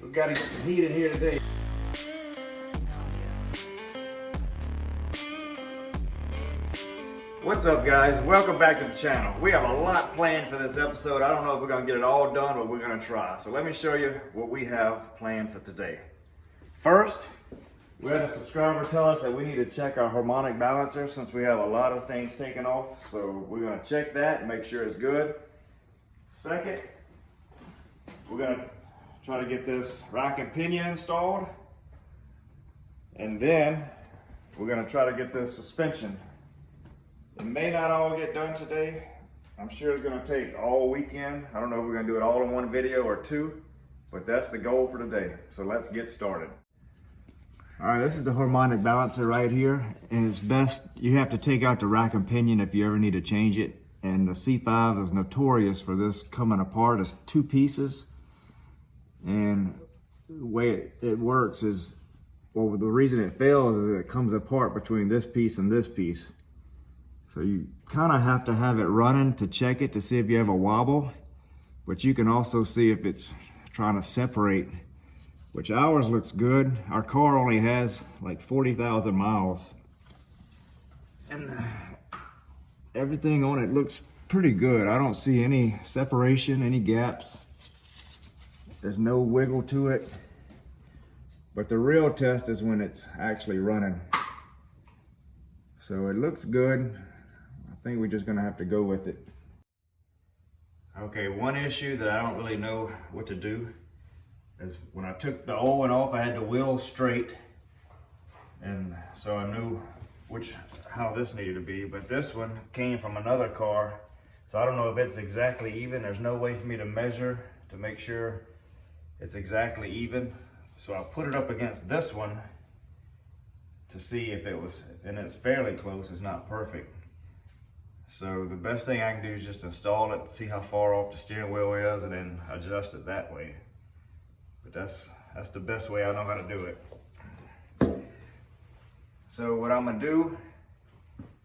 We've got to get some heat in here today. What's up, guys? Welcome back to the channel. We have a lot planned for this episode. I don't know if we're going to get it all done, but we're going to try. So let me show you what we have planned for today. First, we had a subscriber tell us that we need to check our harmonic balancer since we have a lot of things taken off. So we're going to check that and make sure it's good. Second, we're going to try to get this rack pinion installed. And then we're going to try to get this suspension. It may not all get done today. I'm sure it's going to take all weekend. I don't know if we're going to do it all in one video or two, but that's the goal for today. So let's get started. All right, this is the harmonic balancer right here, and it's best, you have to take out the rack and pinion if you ever need to change it. And the C5 is notorious for this coming apart. It's two pieces, and the way it works is, well, the reason it fails is it comes apart between this piece and this piece. So you kind of have to have it running to check it to see if you have a wobble, but you can also see if it's trying to separate, which ours looks good. Our car only has like 40,000 miles. And everything on it looks pretty good. I don't see any separation, any gaps. There's no wiggle to it. But the real test is when it's actually running. So it looks good. I think we're just gonna have to go with it. Okay, one issue that I don't really know what to do is when I took the old one off, I had the wheel straight, and so I knew how this needed to be, but this one came from another car, so I don't know if it's exactly even. There's no way for me to measure to make sure it's exactly even, so I put it up against this one to see if it was, and it's fairly close. It's not perfect. So the best thing I can do is just install it, see how far off the steering wheel is, and then adjust it that way. But that's the best way I know how to do it. So what I'm gonna do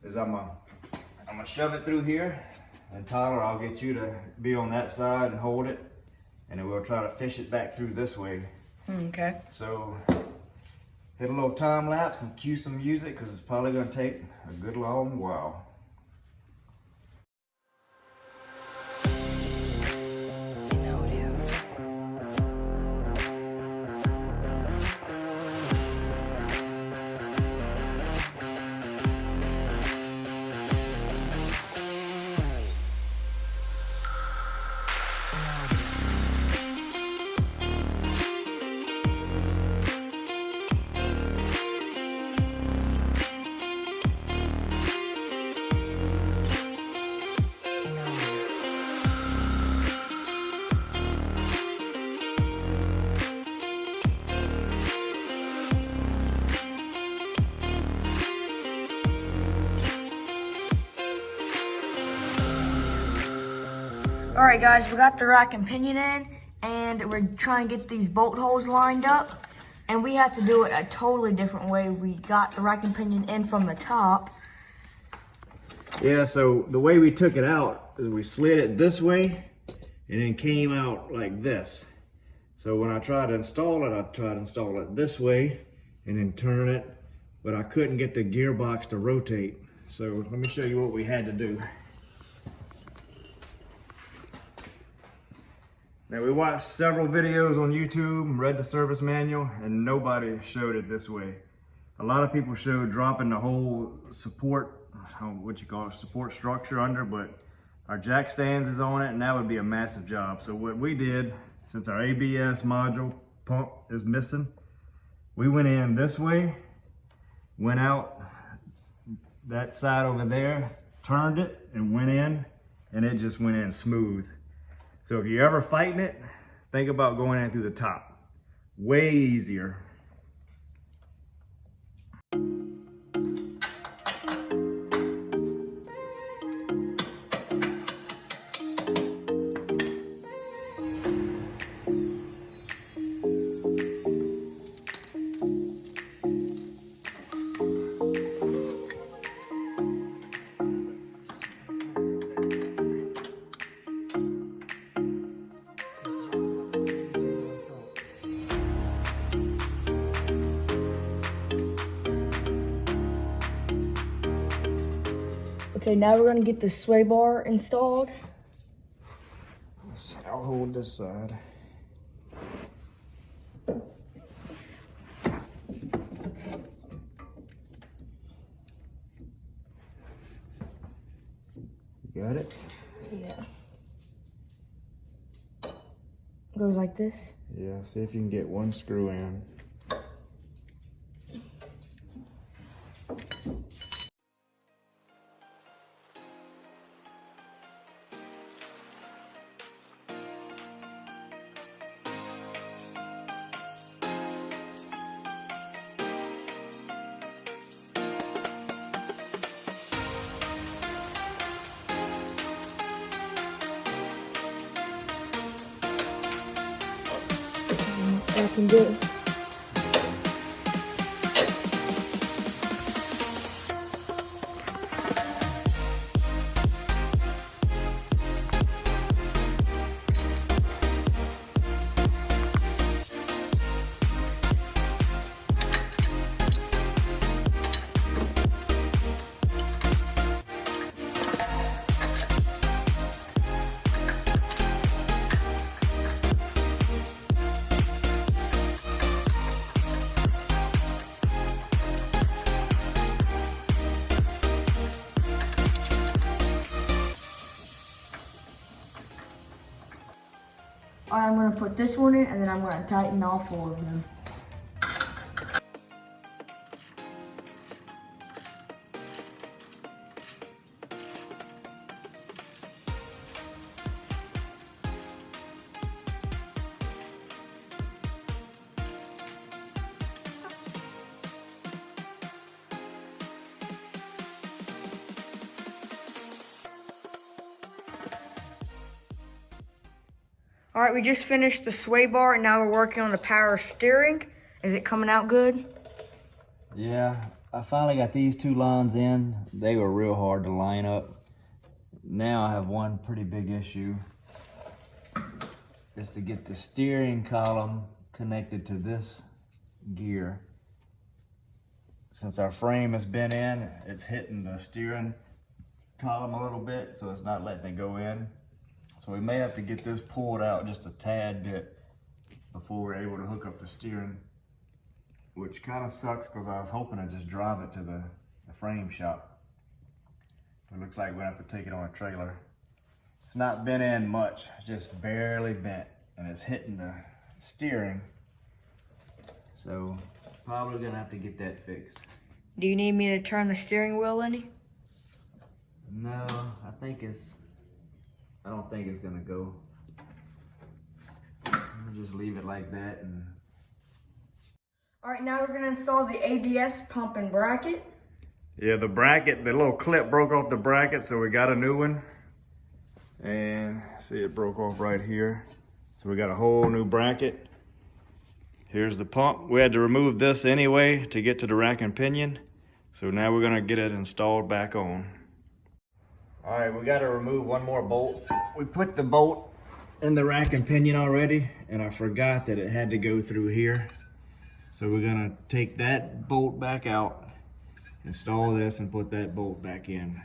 is I'm gonna shove it through here, and Tyler, I'll get you to be on that side and hold it, and then we'll try to fish it back through this way. Okay. So hit a little time lapse and cue some music, because it's probably gonna take a good long while. Alright guys, we got the rack and pinion in, and we're trying to get these bolt holes lined up, and we have to do it a totally different way. We got the rack and pinion in from the top. Yeah, so the way we took it out is we slid it this way and then came out like this. So when I tried to install it this way and then turn it, but I couldn't get the gearbox to rotate. So let me show you what we had to do. Now, we watched several videos on YouTube and read the service manual, and nobody showed it this way. A lot of people showed dropping the whole support, support structure under, but our jack stands is on it, and that would be a massive job. So what we did, since our ABS module pump is missing, we went in this way, went out that side over there, turned it, and went in, and it just went in smooth. So if you're ever fighting it, think about going in through the top. Way easier. Okay, now we're gonna get the sway bar installed. I'll hold this side. Got it? Yeah. Goes like this. Yeah, see if you can get one screw in. I can do it. Alright, I'm gonna put this one in and then I'm gonna tighten all 4 of them. All right, we just finished the sway bar and now we're working on the power steering. Is it coming out good? Yeah, I finally got these 2 lines in. They were real hard to line up. Now I have one pretty big issue. Is to get the steering column connected to this gear. Since our frame has been in, it's hitting the steering column a little bit, so it's not letting it go in. So we may have to get this pulled out just a tad bit before we're able to hook up the steering, which kind of sucks because I was hoping to just drive it to the frame shop. But it looks like we're gonna have to take it on a trailer. It's not bent in much, it's just barely bent, and it's hitting the steering. So probably gonna have to get that fixed. Do you need me to turn the steering wheel any? No, I don't think it's gonna go. We'll just leave it like that. And All right, now we're gonna install the ABS pump and bracket. Yeah, the bracket, the little clip broke off the bracket, so we got a new one. And see, it broke off right here. So we got a whole new bracket. Here's the pump. We had to remove this anyway to get to the rack and pinion. So now we're gonna get it installed back on. All right, we gotta remove one more bolt. We put the bolt in the rack and pinion already, and I forgot that it had to go through here. So we're gonna take that bolt back out, install this, and put that bolt back in.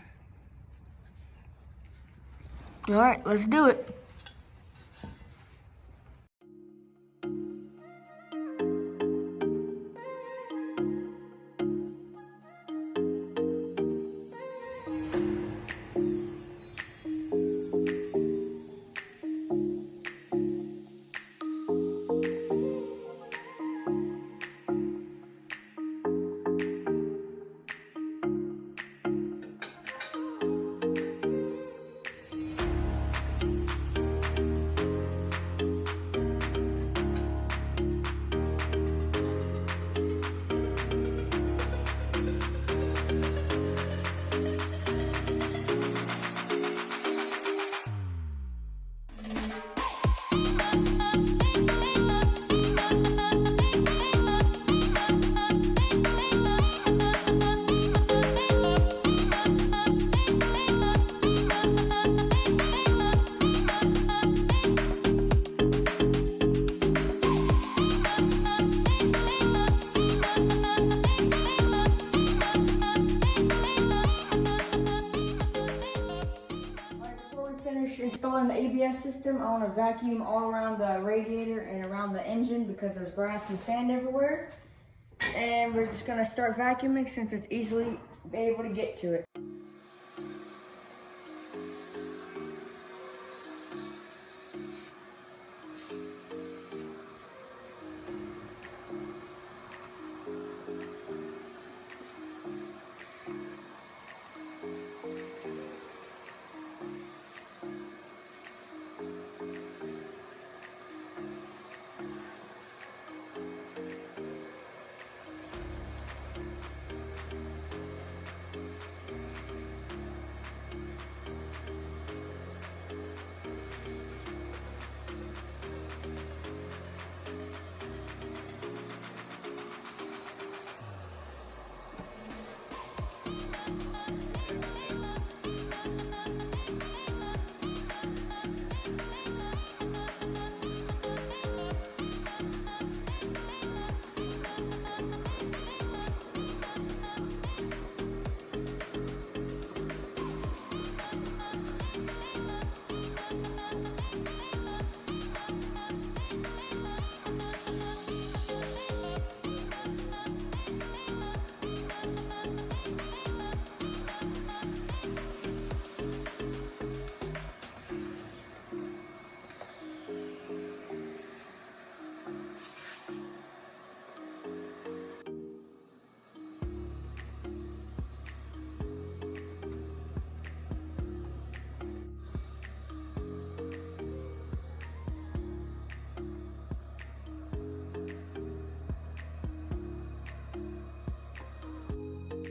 All right, let's do it. installing the ABS system, I want to vacuum all around the radiator and around the engine because there's grass and sand everywhere. And we're just going to start vacuuming since it's easily able to get to it.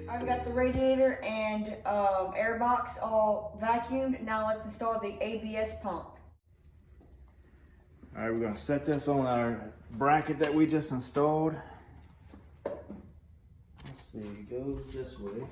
I've got the radiator and air box all vacuumed. Now let's install the ABS pump. All right, we're gonna set this on our bracket that we just installed. Let's see, it goes this way.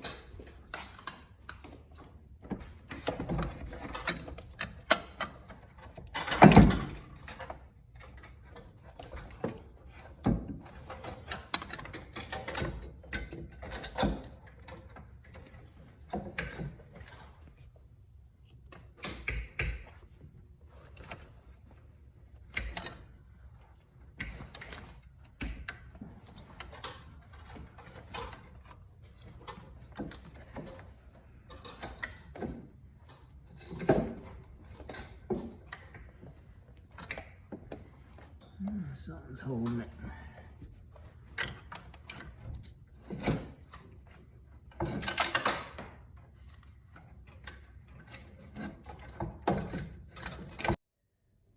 Something's holding it.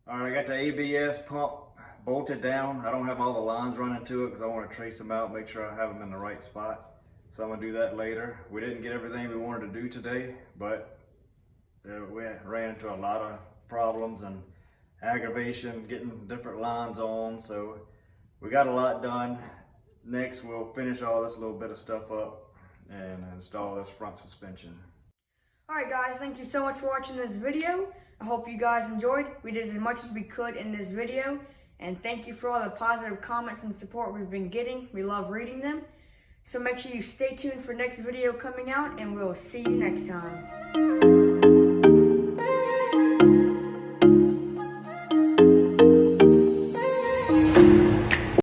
All right, I got the ABS pump bolted down. I don't have all the lines running to it because I want to trace them out, make sure I have them in the right spot. So I'm gonna do that later. We didn't get everything we wanted to do today, but we ran into a lot of problems and aggravation getting different lines on, so we got a lot done. Next we'll finish all this little bit of stuff up and install this front suspension. Alright guys, thank you so much for watching this video. I hope you guys enjoyed. We did as much as we could in this video, and thank you for all the positive comments and support we've been getting. We love reading them. So make sure you stay tuned for next video coming out, and we'll see you next time.